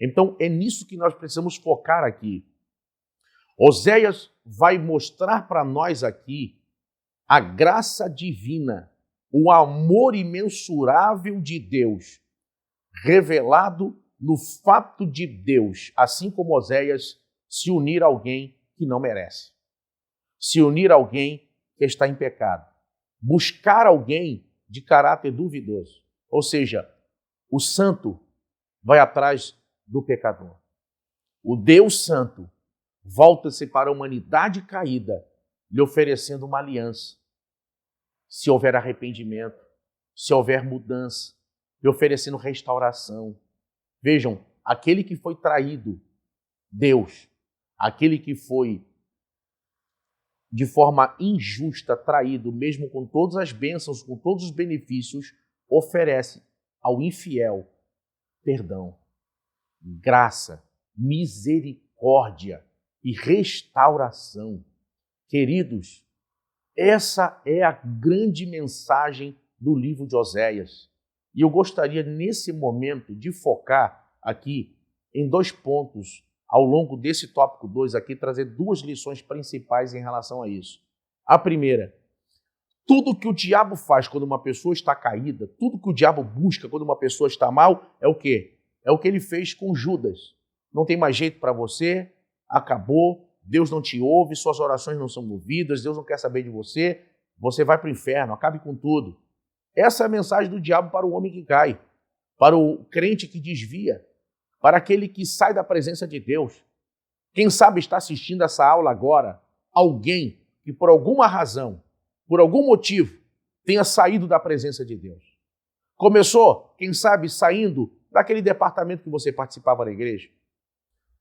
Então, é nisso que nós precisamos focar aqui. Oséias vai mostrar para nós aqui a graça divina, o amor imensurável de Deus, revelado no fato de Deus, assim como Oséias, se unir a alguém que não merece, se unir a alguém que está em pecado, buscar alguém de caráter duvidoso. Ou seja, o santo vai atrás do pecador. O Deus santo volta-se para a humanidade caída, lhe oferecendo uma aliança. Se houver arrependimento, se houver mudança, lhe oferecendo restauração. Vejam, aquele que foi traído, Deus, aquele que foi de forma injusta traído, mesmo com todas as bênçãos, com todos os benefícios, oferece ao infiel perdão, graça, misericórdia e restauração. Queridos, essa é a grande mensagem do livro de Oséias. E eu gostaria, nesse momento, de focar aqui em 2 pontos, ao longo desse tópico 2 aqui, trazer 2 lições principais em relação a isso. A primeira, tudo que o diabo faz quando uma pessoa está caída, tudo que o diabo busca quando uma pessoa está mal, é o quê? É o que ele fez com Judas. Não tem mais jeito para você, acabou, Deus não te ouve, suas orações não são ouvidas, Deus não quer saber de você, você vai para o inferno, acabe com tudo. Essa é a mensagem do diabo para o homem que cai, para o crente que desvia, para aquele que sai da presença de Deus. Quem sabe está assistindo essa aula agora, alguém que por alguma razão, por algum motivo, tenha saído da presença de Deus. Começou, quem sabe, saindo daquele departamento que você participava da igreja.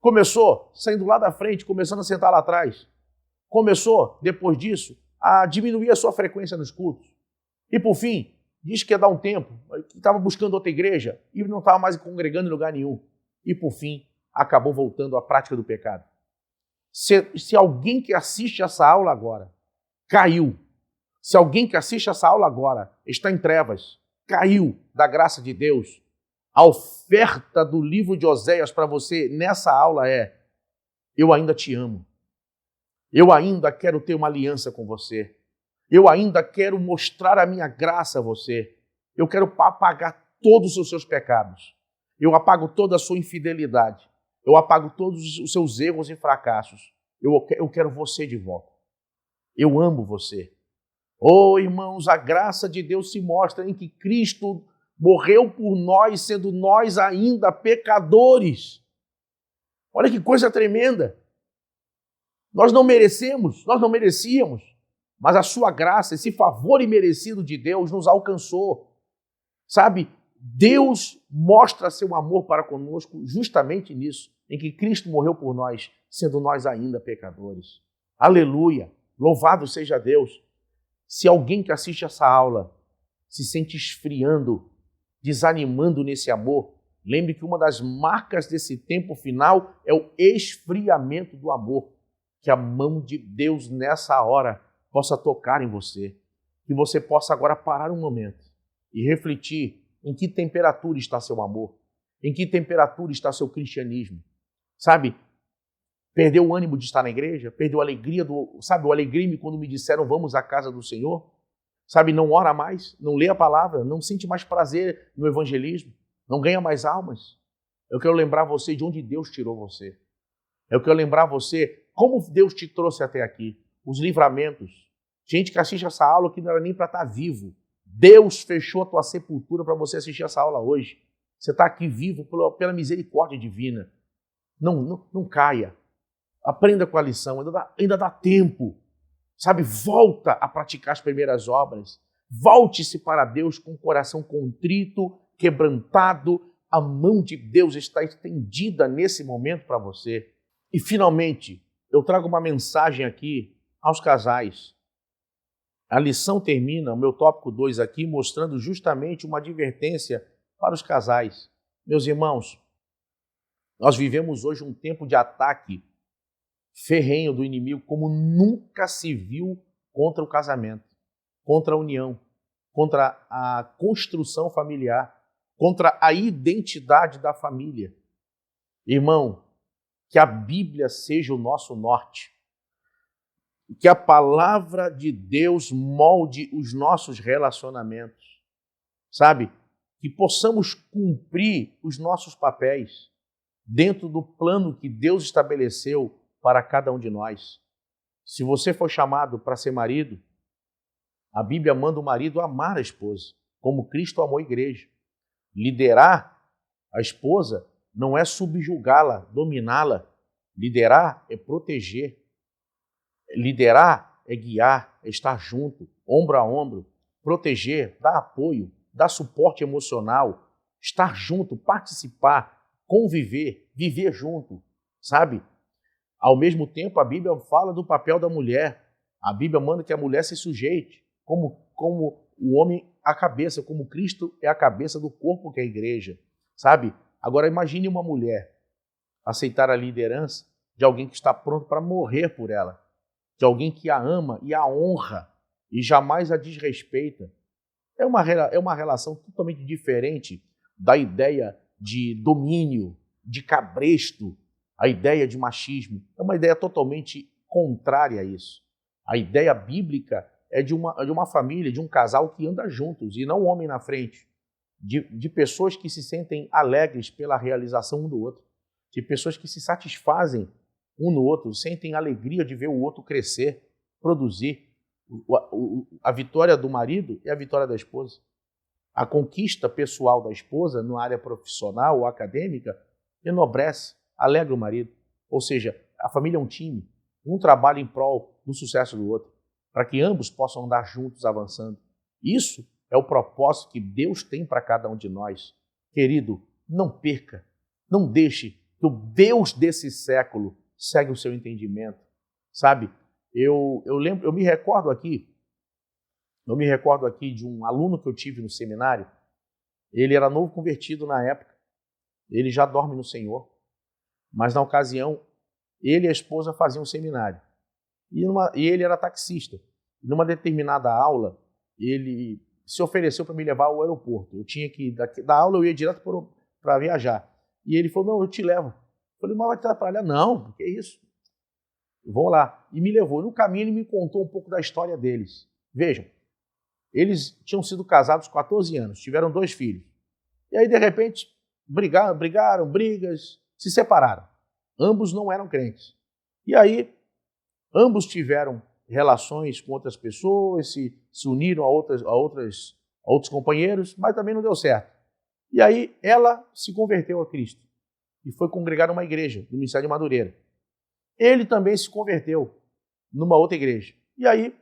Começou saindo lá da frente, começando a sentar lá atrás. Começou, depois disso, a diminuir a sua frequência nos cultos. E, por fim, diz que ia dar um tempo, que estava buscando outra igreja e não estava mais congregando em lugar nenhum. E, por fim, acabou voltando à prática do pecado. Se alguém que assiste essa aula agora caiu, se alguém que assiste essa aula agora está em trevas, caiu da graça de Deus, a oferta do livro de Oséias para você nessa aula é: eu ainda te amo, eu ainda quero ter uma aliança com você, eu ainda quero mostrar a minha graça a você, eu quero apagar todos os seus pecados, eu apago toda a sua infidelidade, Eu apago todos os seus erros e fracassos. Eu quero você de volta. Eu amo você. Oh, irmãos, a graça de Deus se mostra em que Cristo morreu por nós, sendo nós ainda pecadores. Olha que coisa tremenda. Nós não merecíamos, mas a sua graça, esse favor imerecido de Deus nos alcançou. Sabe, Deus mostra seu amor para conosco justamente nisso, em que Cristo morreu por nós, sendo nós ainda pecadores. Aleluia, louvado seja Deus. Se alguém que assiste essa aula se sente esfriando, desanimando nesse amor, lembre que uma das marcas desse tempo final é o esfriamento do amor. Que a mão de Deus nessa hora possa tocar em você. Que você possa agora parar um momento e refletir em que temperatura está seu amor, em que temperatura está seu cristianismo. Sabe, perdeu o ânimo de estar na igreja, perdeu a alegria o alegrime quando me disseram vamos à casa do Senhor. Sabe, não ora mais, não lê a palavra, não sente mais prazer no evangelismo, não ganha mais almas. Eu quero lembrar você de onde Deus tirou você. Eu quero lembrar você como Deus te trouxe até aqui, os livramentos. Gente que assiste essa aula que não era nem para estar vivo. Deus fechou a tua sepultura para você assistir essa aula hoje. Você está aqui vivo pela misericórdia divina. Não caia. Aprenda com a lição, ainda dá tempo. Sabe, volta a praticar as primeiras obras. Volte-se para Deus com o coração contrito, quebrantado. A mão de Deus está estendida nesse momento para você. E, finalmente, eu trago uma mensagem aqui aos casais. A lição termina, o meu tópico 2 aqui, mostrando justamente uma advertência para os casais. Meus irmãos, nós vivemos hoje um tempo de ataque ferrenho do inimigo como nunca se viu contra o casamento, contra a união, contra a construção familiar, contra a identidade da família. Irmão, que a Bíblia seja o nosso norte, que a palavra de Deus molde os nossos relacionamentos, sabe? Que possamos cumprir os nossos papéis dentro do plano que Deus estabeleceu para cada um de nós. Se você for chamado para ser marido, a Bíblia manda o marido amar a esposa, como Cristo amou a igreja. Liderar a esposa não é subjugá-la, dominá-la. Liderar é proteger. Liderar é guiar, é estar junto, ombro a ombro, proteger, dar apoio, dar suporte emocional, estar junto, participar, conviver, viver junto, sabe? Ao mesmo tempo, a Bíblia fala do papel da mulher. A Bíblia manda que a mulher se sujeite, como o homem a cabeça, como Cristo é a cabeça do corpo que é a igreja, sabe? Agora imagine uma mulher aceitar a liderança de alguém que está pronto para morrer por ela, de alguém que a ama e a honra e jamais a desrespeita. É uma relação totalmente diferente da ideia de domínio, de cabresto, a ideia de machismo. É uma ideia totalmente contrária a isso. A ideia bíblica é de uma família, de um casal que anda juntos e não o homem na frente, de pessoas que se sentem alegres pela realização um do outro, de pessoas que se satisfazem um no outro, sentem alegria de ver o outro crescer, produzir. A vitória do marido é a vitória da esposa. A conquista pessoal da esposa, na área profissional ou acadêmica, enobrece, alegra o marido. Ou seja, a família é um time, um trabalha em prol do sucesso do outro, para que ambos possam andar juntos avançando. Isso é o propósito que Deus tem para cada um de nós. Querido, não perca, não deixe que o Deus desse século segue o seu entendimento, sabe? Eu me recordo aqui de um aluno que eu tive no seminário. Ele era novo convertido na época, ele já dorme no Senhor, mas na ocasião ele e a esposa faziam um seminário e ele era taxista. Numa determinada aula ele se ofereceu para me levar ao aeroporto. Eu tinha que da aula eu ia direto para viajar e ele falou: não, eu te levo. Eu falei: mas vai te atrapalhar? Não, que isso? Vamos lá. E me levou. No caminho ele me contou um pouco da história deles. Vejam, eles tinham sido casados 14 anos, tiveram 2 filhos. E aí, de repente, brigas, se separaram. Ambos não eram crentes. E aí, ambos tiveram relações com outras pessoas, se uniram a outros companheiros, mas também não deu certo. E aí, ela se converteu a Cristo e foi congregar numa igreja, do Ministério de Madureira. Ele também se converteu numa outra igreja. E aí,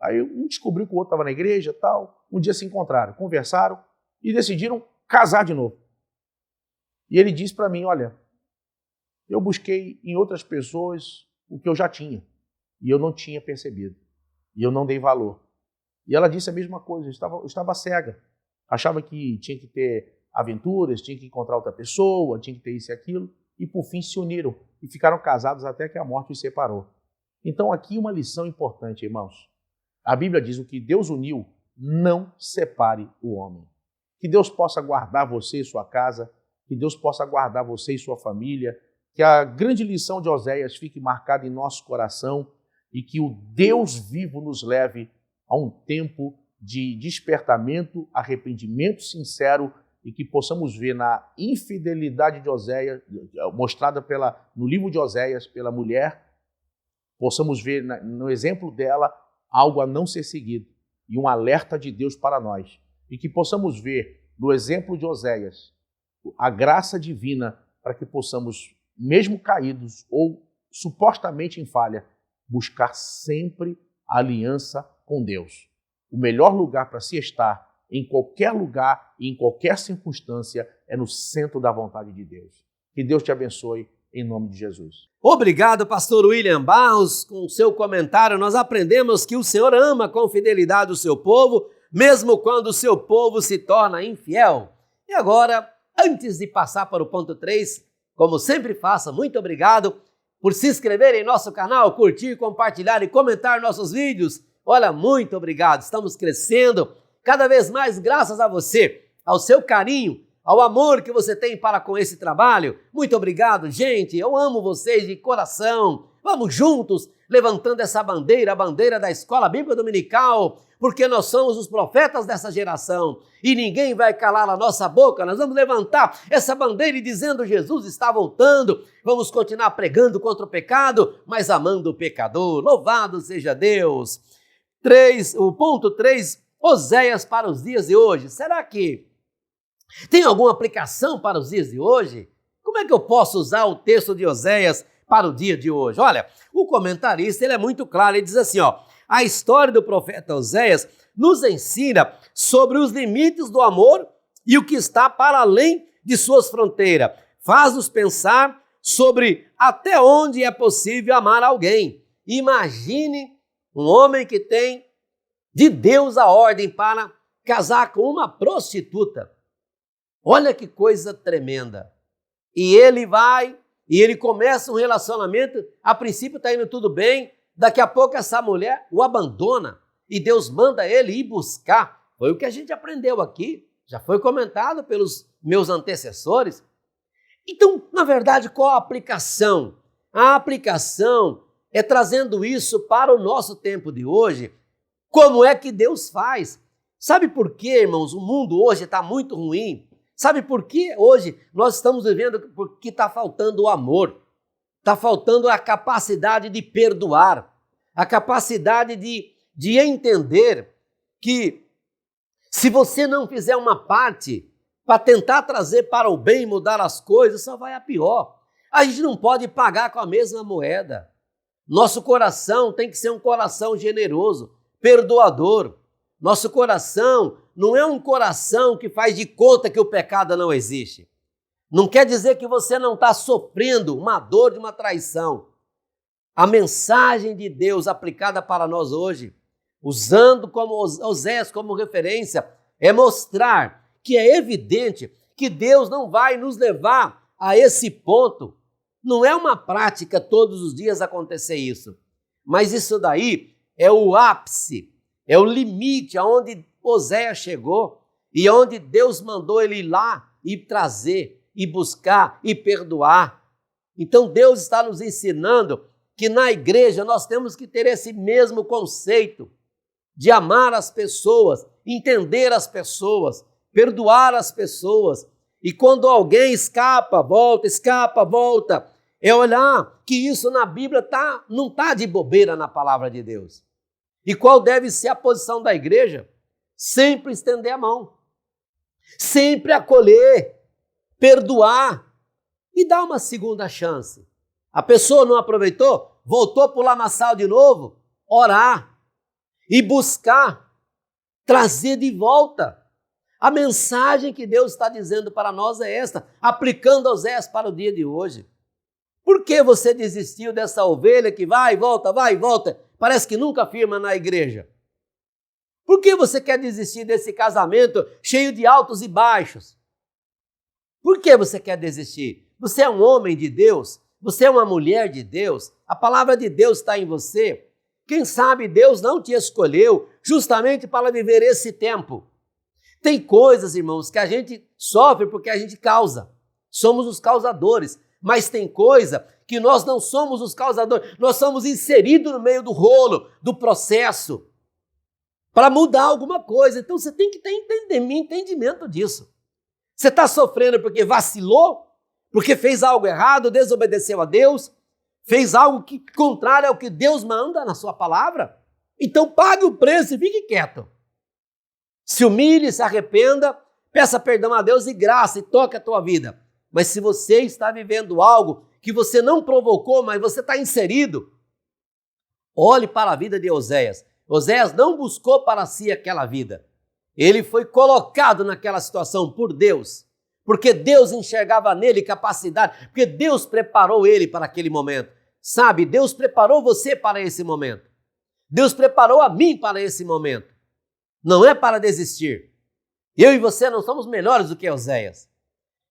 aí um descobriu que o outro estava na igreja, tal. Um dia se encontraram, conversaram e decidiram casar de novo. E ele disse para mim, olha, eu busquei em outras pessoas o que eu já tinha e eu não tinha percebido e eu não dei valor. E ela disse a mesma coisa, eu estava cega, achava que tinha que ter aventuras, tinha que encontrar outra pessoa, tinha que ter isso e aquilo, e por fim se uniram e ficaram casados até que a morte os separou. Então aqui uma lição importante, irmãos. A Bíblia diz: o que Deus uniu, não separe o homem. Que Deus possa guardar você e sua casa, que Deus possa guardar você e sua família, que a grande lição de Oséias fique marcada em nosso coração e que o Deus vivo nos leve a um tempo de despertamento, arrependimento sincero e que possamos ver na infidelidade de Oséias, mostrada no livro de Oséias pela mulher, possamos ver no exemplo dela algo a não ser seguido e um alerta de Deus para nós. E que possamos ver no exemplo de Oséias a graça divina para que possamos, mesmo caídos ou supostamente em falha, buscar sempre a aliança com Deus. O melhor lugar para se estar, em qualquer lugar e em qualquer circunstância, é no centro da vontade de Deus. Que Deus te abençoe, em nome de Jesus. Obrigado, pastor William Barros. Com o seu comentário, nós aprendemos que o Senhor ama com fidelidade o seu povo, mesmo quando o seu povo se torna infiel. E agora, antes de passar para o ponto 3, como sempre faço, muito obrigado por se inscrever em nosso canal, curtir, compartilhar e comentar nossos vídeos. Olha, muito obrigado. Estamos crescendo cada vez mais graças a você, ao seu carinho, ao amor que você tem para com esse trabalho. Muito obrigado, gente. Eu amo vocês de coração. Vamos juntos, levantando essa bandeira, a bandeira da Escola Bíblica Dominical, porque nós somos os profetas dessa geração e ninguém vai calar a nossa boca. Nós vamos levantar essa bandeira e dizendo: Jesus está voltando. Vamos continuar pregando contra o pecado, mas amando o pecador. Louvado seja Deus. O ponto 3, Oséias para os dias de hoje. Será que tem alguma aplicação para os dias de hoje? Como é que eu posso usar o texto de Oséias para o dia de hoje? Olha, o comentarista ele é muito claro, ele diz assim, a história do profeta Oséias nos ensina sobre os limites do amor e o que está para além de suas fronteiras. Faz-nos pensar sobre até onde é possível amar alguém. Imagine um homem que tem de Deus a ordem para casar com uma prostituta. Olha que coisa tremenda. E ele começa um relacionamento, a princípio está indo tudo bem, daqui a pouco essa mulher o abandona e Deus manda ele ir buscar. Foi o que a gente aprendeu aqui, já foi comentado pelos meus antecessores. Então, na verdade, qual a aplicação? A aplicação é trazendo isso para o nosso tempo de hoje. Como é que Deus faz? Sabe por quê, irmãos? O mundo hoje está muito ruim. Sabe por que hoje nós estamos vivendo? Porque está faltando o amor, está faltando a capacidade de perdoar, a capacidade de entender que se você não fizer uma parte para tentar trazer para o bem e mudar as coisas, só vai a pior. A gente não pode pagar com a mesma moeda. Nosso coração tem que ser um coração generoso, perdoador. Nosso coração não é um coração que faz de conta que o pecado não existe. Não quer dizer que você não está sofrendo uma dor de uma traição. A mensagem de Deus aplicada para nós hoje, usando como Oséias como referência, é mostrar que é evidente que Deus não vai nos levar a esse ponto. Não é uma prática todos os dias acontecer isso. Mas isso daí é o ápice, é o limite aonde Oséias chegou e onde Deus mandou ele ir lá e trazer, e buscar, e perdoar. Então Deus está nos ensinando que na igreja nós temos que ter esse mesmo conceito de amar as pessoas, entender as pessoas, perdoar as pessoas E quando alguém escapa, volta, é olhar que isso na Bíblia não está de bobeira na palavra de Deus. E qual deve ser a posição da igreja? Sempre estender a mão, sempre acolher, perdoar e dar uma segunda chance. A pessoa não aproveitou, voltou para o lamaçal de novo, orar e buscar trazer de volta. A mensagem que Deus está dizendo para nós é esta, aplicando Oséias para o dia de hoje. Por que você desistiu dessa ovelha que vai e volta, parece que nunca firma na igreja? Por que você quer desistir desse casamento cheio de altos e baixos? Por que você quer desistir? Você é um homem de Deus? Você é uma mulher de Deus? A palavra de Deus está em você? Quem sabe Deus não te escolheu justamente para viver esse tempo? Tem coisas, irmãos, que a gente sofre porque a gente causa. Somos os causadores. Mas tem coisa que nós não somos os causadores. Nós somos inseridos no meio do rolo, do processo, para mudar alguma coisa. Então você tem que ter entendimento disso. Você está sofrendo porque vacilou? Porque fez algo errado, desobedeceu a Deus? Fez algo que contrário ao que Deus manda na sua palavra? Então pague o preço e fique quieto. Se humilhe, se arrependa, peça perdão a Deus e graça e toque a tua vida. Mas se você está vivendo algo que você não provocou, mas você está inserido, olhe para a vida de Oséias. Oséias não buscou para si aquela vida. Ele foi colocado naquela situação por Deus, porque Deus enxergava nele capacidade, porque Deus preparou ele para aquele momento. Sabe, Deus preparou você para esse momento. Deus preparou a mim para esse momento. Não é para desistir. Eu e você não somos melhores do que Oséias.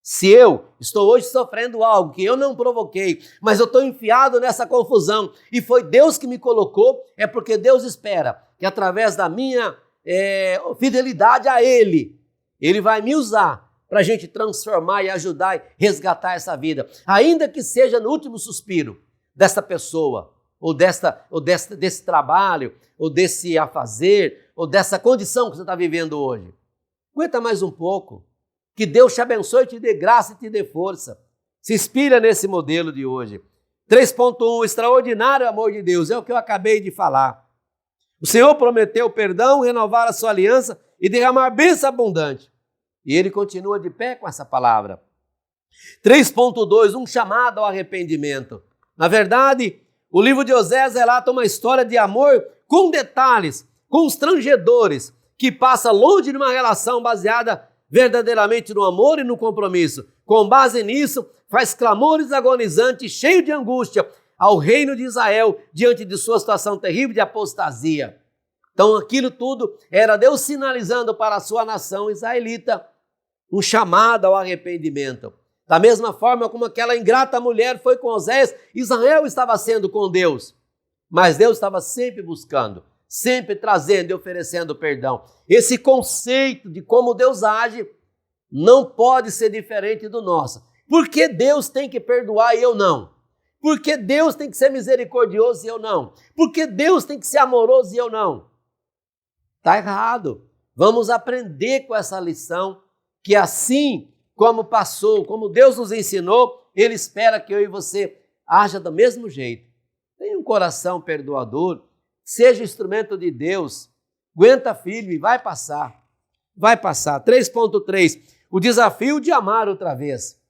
Se eu estou hoje sofrendo algo que eu não provoquei, mas eu estou enfiado nessa confusão e foi Deus que me colocou, é porque Deus espera que através da minha fidelidade a Ele, Ele vai me usar para a gente transformar e ajudar e resgatar essa vida. Ainda que seja no último suspiro dessa pessoa, ou desse trabalho, ou desse afazer, ou dessa condição que você está vivendo hoje. Aguenta mais um pouco. Que Deus te abençoe, te dê graça e te dê força. Se inspira nesse modelo de hoje. 3.1, extraordinário amor de Deus, é o que eu acabei de falar. O Senhor prometeu perdão, renovar a sua aliança e derramar bênção abundante. E Ele continua de pé com essa palavra. 3.2, um chamado ao arrependimento. Na verdade, o livro de Oséias relata uma história de amor com detalhes, constrangedores, que passa longe de uma relação baseada verdadeiramente no amor e no compromisso. Com base nisso, faz clamores agonizantes, cheio de angústia, ao reino de Israel, diante de sua situação terrível de apostasia. Então aquilo tudo era Deus sinalizando para a sua nação israelita um chamado ao arrependimento. Da mesma forma como aquela ingrata mulher foi com Oséias, Israel estava sendo com Deus, mas Deus estava sempre buscando, sempre trazendo e oferecendo perdão. Esse conceito de como Deus age não pode ser diferente do nosso. Por que Deus tem que perdoar e eu não? Por que Deus tem que ser misericordioso e eu não? Por que Deus tem que ser amoroso e eu não? Está errado. Vamos aprender com essa lição, que assim como passou, como Deus nos ensinou, Ele espera que eu e você haja do mesmo jeito. Tenha um coração perdoador, seja instrumento de Deus, aguenta firme, vai passar. Vai passar. 3.3, o desafio de amar outra vez.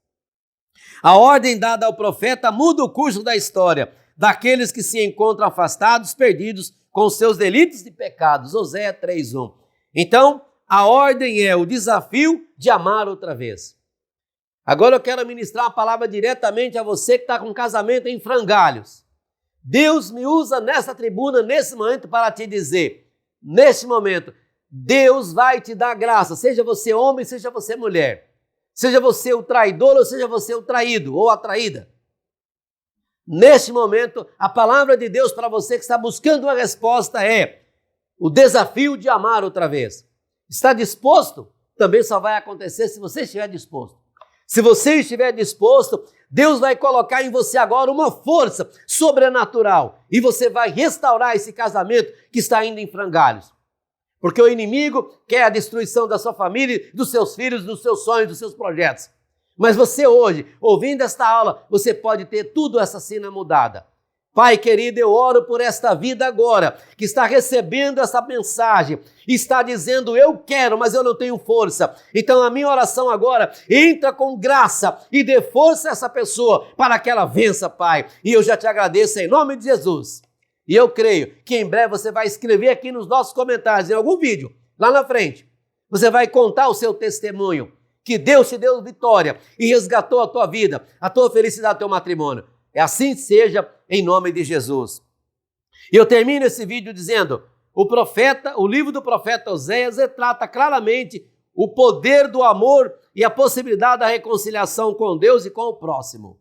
A ordem dada ao profeta muda o curso da história daqueles que se encontram afastados, perdidos com seus delitos e pecados. Oséias 3.1. Então, a ordem é o desafio de amar outra vez. Agora eu quero ministrar uma palavra diretamente a você que está com casamento em frangalhos. Deus me usa nessa tribuna, nesse momento, para te dizer, neste momento, Deus vai te dar graça, seja você homem, seja você mulher. Seja você o traidor ou seja você o traído ou a traída. Neste momento, a palavra de Deus para você que está buscando uma resposta é o desafio de amar outra vez. Está disposto? Também só vai acontecer se você estiver disposto. Se você estiver disposto, Deus vai colocar em você agora uma força sobrenatural e você vai restaurar esse casamento que está indo em frangalhos. Porque o inimigo quer a destruição da sua família, dos seus filhos, dos seus sonhos, dos seus projetos. Mas você hoje, ouvindo esta aula, você pode ter tudo essa cena mudada. Pai querido, eu oro por esta vida agora, que está recebendo essa mensagem, está dizendo, eu quero, mas eu não tenho força. Então a minha oração agora, entra com graça e dê força a essa pessoa para que ela vença, Pai. E eu já te agradeço em nome de Jesus. E eu creio que em breve você vai escrever aqui nos nossos comentários, em algum vídeo, lá na frente, você vai contar o seu testemunho, que Deus te deu vitória e resgatou a tua vida, a tua felicidade, o teu matrimônio. É assim que seja, em nome de Jesus. E eu termino esse vídeo dizendo, o livro do profeta Oséias retrata claramente o poder do amor e a possibilidade da reconciliação com Deus e com o próximo.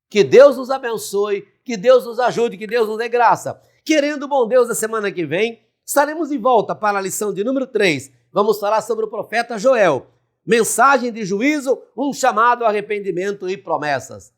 Que Deus nos abençoe, que Deus nos ajude, que Deus nos dê graça. Querendo o bom Deus, na semana que vem, estaremos de volta para a lição de número 3. Vamos falar sobre o profeta Joel. Mensagem de juízo, um chamado ao arrependimento e promessas.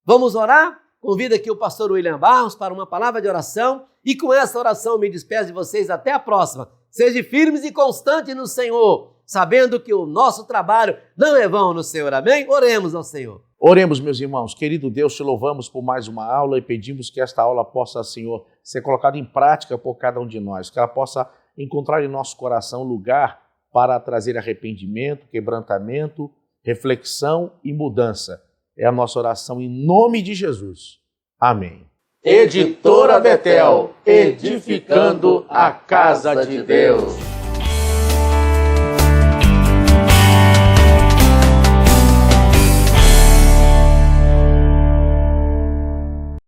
Vamos orar? Convido aqui o pastor William Barros para uma palavra de oração e com essa oração me despeço de vocês até a próxima. Sejam firmes e constantes no Senhor, sabendo que o nosso trabalho não é vão no Senhor. Amém? Oremos ao Senhor. Oremos, meus irmãos. Querido Deus, te louvamos por mais uma aula e pedimos que esta aula possa, Senhor, ser colocada em prática por cada um de nós, que ela possa encontrar em nosso coração lugar para trazer arrependimento, quebrantamento, reflexão e mudança. É a nossa oração em nome de Jesus. Amém. Editora Betel, edificando a casa de Deus.